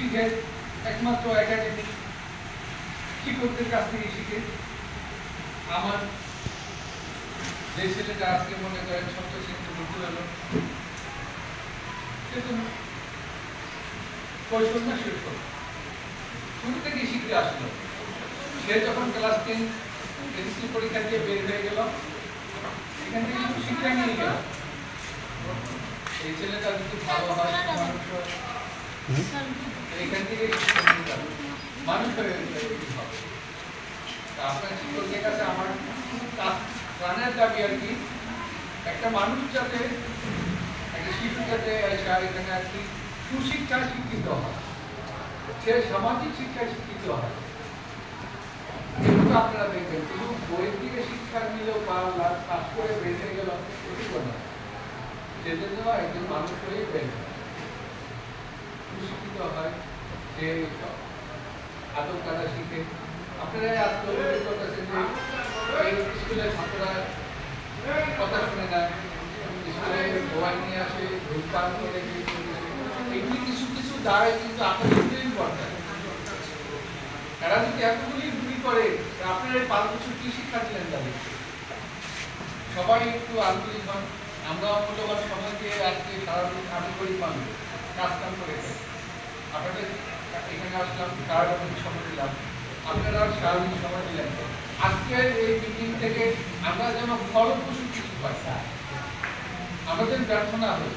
শিখে একমাত্র একাডেমিক শিক্ষকদের কাছ থেকে শিখে। আমার যে ছেলেটা আজকে মনে করেন ষষ্ঠ শ্রেণীতে ভর্তি হলো, সে তো কৈশোর না শৈশব শুরু থেকে শিখতে আসলো। সে যখন ক্লাস 10 এসএসসি পরীক্ষা দিয়ে বের হয়ে গেল, এখান থেকে কিন্তু শিক্ষা নিয়ে গেল। এই ছেলেটা যদি ভালো হয়, মানুষ হয়, এখান থেকে মানুষ হয়ে হবে। আপনার শিক্ষকের কাছে আমার প্রাণের দাবি আর কি, একটা মানুষ যাতে, একটা শিশু যাতে এখানে আর কি সুশিক্ষায় শিক্ষিত হয়, সে সামাজিক শিক্ষায় শিক্ষিত হয়। কিন্তু আপনারা দেখবেন শুধু বইয়ের দিকে শিক্ষা নিল বা পাস করে বের হয়ে গেল, এটুকু না, সেজন্য একজন মানুষ হয়ে বের সুশিক্ষিত হয়, সে আদব কাদা শিখে। আপনারা আজকে করতেছেন যে এই স্কুলের ছাত্ররা কথা শুনে না, স্কুলে মোবাইল নিয়ে আসে, ধূমপান করে, এগুলি কিছু কিছু দ্বারাই কিন্তু আপনাদের ইম্পর্টেন্ট। এরা যদি এতগুলি ভুল করে, আপনারা 5 বছর কি শিক্ষা দিলেন তাদের? সবাই একটু আন্তরিক হন। আমরা মূল্যবান সময় দিয়ে আজকে সারাদিন আমি করি পাবো কাজ কাম করে আপনাদের এখানে আসলাম, সারাদিন সময় দিলাম, আপনারা সারাদিন সময় দিলেন। আজকের এই মিটিং থেকে আমরা যেন ফলপ্রসূ কিছু পাই, আমাদের ব্যর্থ না হই।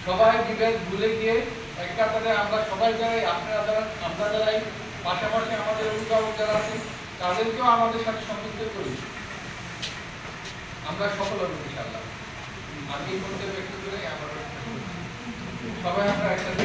সবাই বিভেদ ভুলে গিয়ে এক কাতারে আমরা সবাই যারাই, আপনারা যারা, আমরা যারাই, পাশাপাশি আমাদের অভিভাবক যারা আছে তাদেরকেও আমাদের সাথে সম্পৃক্ত করি, আমরা সফল হব ইনশাআল্লাহ। আজকে করতে ব্যক্ত করে আমরা সবাই আমরা একসাথে